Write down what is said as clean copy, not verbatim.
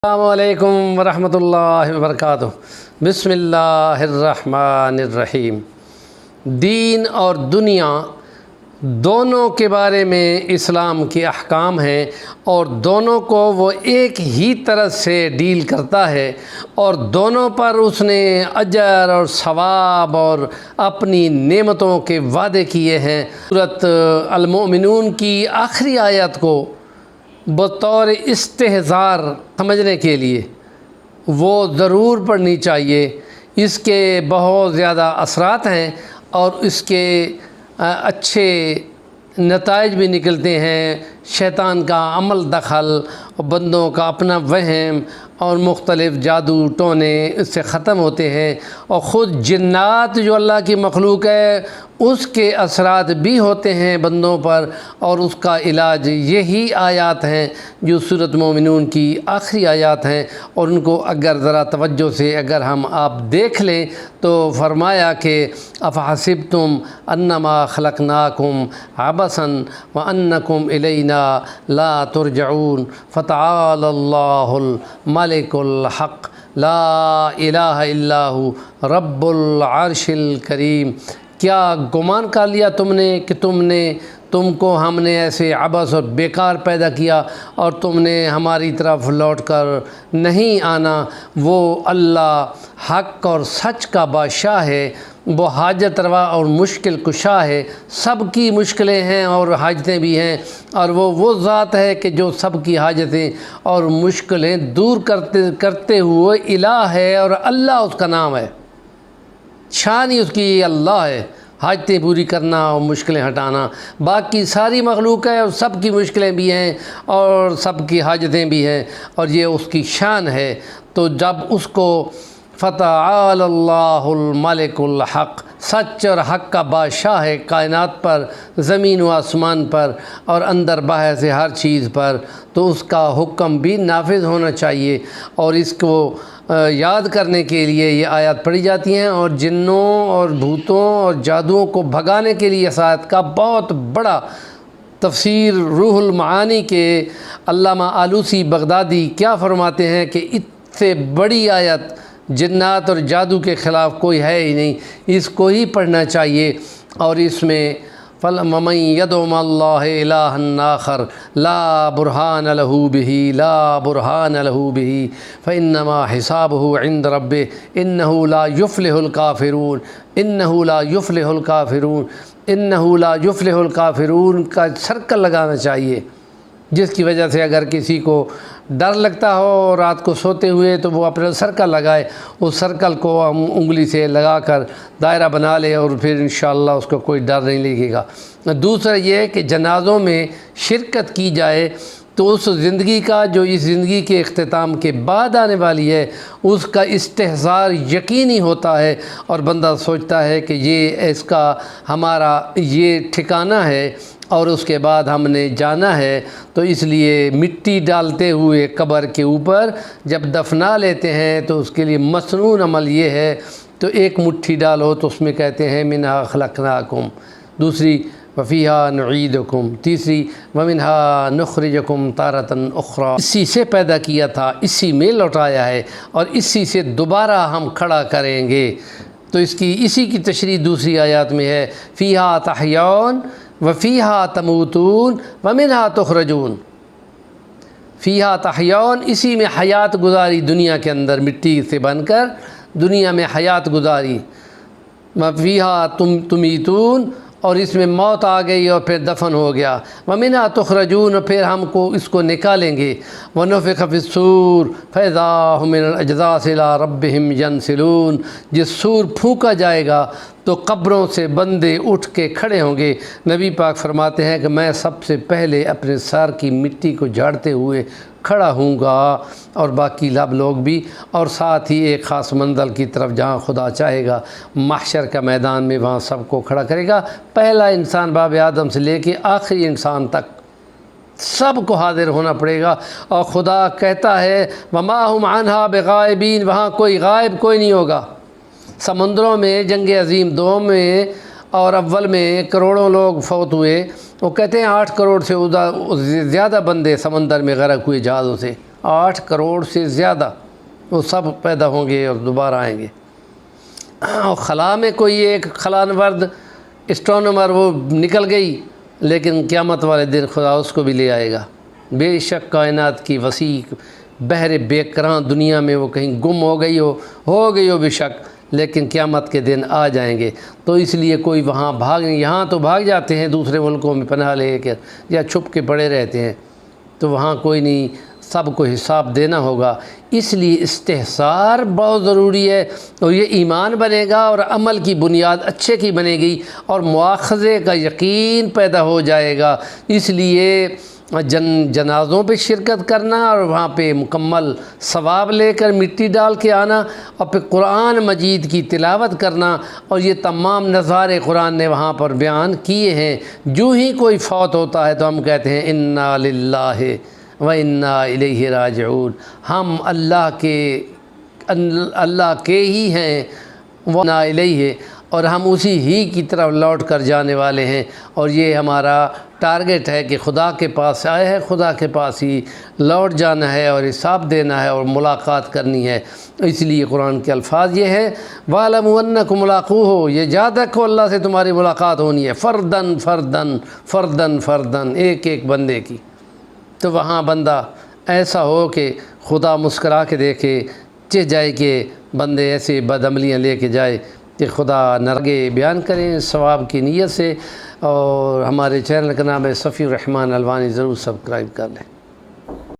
السلام علیکم ورحمۃ اللہ وبرکاتہ۔ بسم اللہ الرحمن الرحیم۔ دین اور دنیا دونوں کے بارے میں اسلام کے احکام ہیں اور دونوں کو وہ ایک ہی طرح سے ڈیل کرتا ہے اور دونوں پر اس نے اجر اور ثواب اور اپنی نعمتوں کے وعدے کیے ہیں۔ سورۃ المؤمنون کی آخری آیت کو بطور استحضار سمجھنے کے لیے وہ ضرور پڑھنی چاہیے۔ اس کے بہت زیادہ اثرات ہیں اور اس کے اچھے نتائج بھی نکلتے ہیں۔ شیطان کا عمل دخل اور بندوں کا اپنا وہم اور مختلف جادو ٹونے اس سے ختم ہوتے ہیں، اور خود جنات جو اللہ کی مخلوق ہے اس کے اثرات بھی ہوتے ہیں بندوں پر، اور اس کا علاج یہی آیات ہیں جو سورۃ مومنون کی آخری آیات ہیں۔ اور ان کو اگر ذرا توجہ سے اگر ہم آپ دیکھ لیں تو فرمایا کہ افحسبتم انما خلقناکم عبثا وانکم الینا لا ترجعون فتعالی اللہ الملک الحق لا الہ الا ہو رب العرش الکریم۔ کیا گمان کر لیا تم نے کہ تم کو ہم نے ایسے عبث اور بیکار پیدا کیا اور تم نے ہماری طرف لوٹ کر نہیں آنا؟ وہ اللہ حق اور سچ کا بادشاہ ہے، وہ حاجت روا اور مشکل کشا ہے۔ سب کی مشکلیں ہیں اور حاجتیں بھی ہیں، اور وہ ذات ہے کہ جو سب کی حاجتیں اور مشکلیں دور کرتے ہوئے الہ ہے، اور اللہ اس کا نام ہے، شان ہی اس کی اللہ ہے، حاجتیں پوری کرنا اور مشکلیں ہٹانا۔ باقی ساری مخلوق ہے اور سب کی مشکلیں بھی ہیں اور سب کی حاجتیں بھی ہیں، اور یہ اس کی شان ہے۔ تو جب اس کو فتعالی اللہ الملک الحق، سچ اور حق کا بادشاہ ہے کائنات پر، زمین و آسمان پر اور اندر باہر سے ہر چیز پر، تو اس کا حکم بھی نافذ ہونا چاہیے۔ اور اس کو یاد کرنے کے لیے یہ آیات پڑھی جاتی ہیں، اور جنوں اور بھوتوں اور جادوؤں کو بھگانے کے لیے اس آیت کا بہت بڑا تفسیر روح المعانی کے علامہ آلوسی بغدادی کیا فرماتے ہیں کہ اس سے بڑی آیت جنات اور جادو کے خلاف کوئی ہے ہی نہیں، اس کو ہی پڑھنا چاہیے۔ اور اس میں وَمَن يَدْعُ مَعَ اللَّهِ إِلَٰهًا آخَرَ لَا بُرْهَانَ لَهُ بِهِ لَا بُرْهَانَ لَهُ بِهِ فَإِنَّمَا حِسَابُهُ عِندَ رَبِّهِ إِنَّهُ لَا يُفْلِحُ الْكَافِرُونَ إِنَّهُ لَا يُفْلِحُ الْكَافِرُونَ إِنَّهُ لَا يُفْلِحُ الْكَافِرُونَ کا سرکل لگانا چاہیے، جس کی وجہ سے اگر کسی کو ڈر لگتا ہو رات کو سوتے ہوئے تو وہ اپنا سرکل لگائے، اس سرکل کو ہم انگلی سے لگا کر دائرہ بنا لے، اور پھر انشاءاللہ اس کو کوئی ڈر نہیں لگے گا۔ دوسرا یہ کہ جنازوں میں شرکت کی جائے تو اس زندگی کا جو اس زندگی کے اختتام کے بعد آنے والی ہے اس کا استحضار یقینی ہوتا ہے، اور بندہ سوچتا ہے کہ یہ اس کا ہمارا یہ ٹھکانہ ہے اور اس کے بعد ہم نے جانا ہے۔ تو اس لیے مٹی ڈالتے ہوئے قبر کے اوپر جب دفنا لیتے ہیں تو اس کے لیے مسنون عمل یہ ہے، تو ایک مٹھی ڈالو تو اس میں کہتے ہیں منہا خلقناکم، دوسری وفیہا نعیدکم، تیسری ومنہا نخرجکم تارۃ اخری، اسی سے پیدا کیا تھا، اسی میں لوٹایا ہے اور اسی سے دوبارہ ہم کھڑا کریں گے۔ تو اسی کی تشریح دوسری آیات میں ہے، فیہا تحیون وفیہا تموتون ومنہا تخرجون۔ فیہا تحیون، اسی میں حیات گزاری، دنیا کے اندر مٹی سے بن کر دنیا میں حیات گزاری، وفیہا تمیتون، اور اس میں موت آ گئی اور پھر دفن ہو گیا، ومنہا تخرجون، اور پھر ہم کو اس کو نکالیں گے، ونفخ فی الصور فاذا ھم من الاجداث الی ربہم ینسلون، جس سور پھونکا جائے گا تو قبروں سے بندے اٹھ کے کھڑے ہوں گے۔ نبی پاک فرماتے ہیں کہ میں سب سے پہلے اپنے سر کی مٹی کو جھاڑتے ہوئے کھڑا ہوں گا، اور باقی لوگ بھی، اور ساتھ ہی ایک خاص منزل کی طرف جہاں خدا چاہے گا محشر کا میدان میں وہاں سب کو کھڑا کرے گا، پہلا انسان باب آدم سے لے کے آخری انسان تک سب کو حاضر ہونا پڑے گا۔ اور خدا کہتا ہے وما ہم عنہا بغائبین، وہاں کوئی غائب کوئی نہیں ہوگا۔ سمندروں میں جنگ عظیم 2 میں اور اول میں کروڑوں لوگ فوت ہوئے، وہ کہتے ہیں 8 کروڑ سے زیادہ بندے سمندر میں غرق ہوئے جہازوں سے۔ 8 کروڑ سے زیادہ وہ سب پیدا ہوں گے اور دوبارہ آئیں گے۔ اور خلا میں کوئی ایک خلا نورد اسٹرونومر وہ نکل گئی، لیکن قیامت والے دن خدا اس کو بھی لے آئے گا۔ بے شک کائنات کی وسیع بحر بے کراں دنیا میں وہ کہیں گم ہو گئی ہو بے شک، لیکن قیامت کے دن آ جائیں گے۔ تو اس لیے کوئی وہاں یہاں تو بھاگ جاتے ہیں دوسرے ملکوں میں پناہ لے کر یا چھپ کے پڑے رہتے ہیں، تو وہاں کوئی نہیں، سب کو حساب دینا ہوگا۔ اس لیے استحصار بہت ضروری ہے، اور یہ ایمان بنے گا اور عمل کی بنیاد اچھے کی بنے گی اور مواخذے کا یقین پیدا ہو جائے گا۔ اس لیے جنازوں پہ شرکت کرنا اور وہاں پہ مکمل ثواب لے کر مٹی ڈال کے آنا، اور پھر قرآن مجید کی تلاوت کرنا، اور یہ تمام نظارے قرآن نے وہاں پر بیان کیے ہیں۔ جو ہی کوئی فوت ہوتا ہے تو ہم کہتے ہیں انا للہ و انا الیہ راجعون، ہم اللہ کے ہی ہیں، و انا الیہ، اور ہم اسی ہی کی طرف لوٹ کر جانے والے ہیں۔ اور یہ ہمارا ٹارگٹ ہے کہ خدا کے پاس آئے ہیں، خدا کے پاس ہی لوٹ جانا ہے اور حساب دینا ہے اور ملاقات کرنی ہے۔ اس لیے قرآن کے الفاظ یہ ہیں وَاعْلَمُوا أَنَّكُمْ مُلَاقُوهُ، یہ یاد رکھو اللہ سے تمہاری ملاقات ہونی ہے، فردن فردن فردن فردن، ایک ایک بندے کی۔ تو وہاں بندہ ایسا ہو کہ خدا مسکرا کے دیکھے، چہ جائے کہ بندے ایسے بدعملیاں لے کے جائے کہ خدا نرگے بیان کریں ثواب کی نیت سے۔ اور ہمارے چینل کا نام ہے صفی الرحمن الوانی، ضرور سبسکرائب کر لیں۔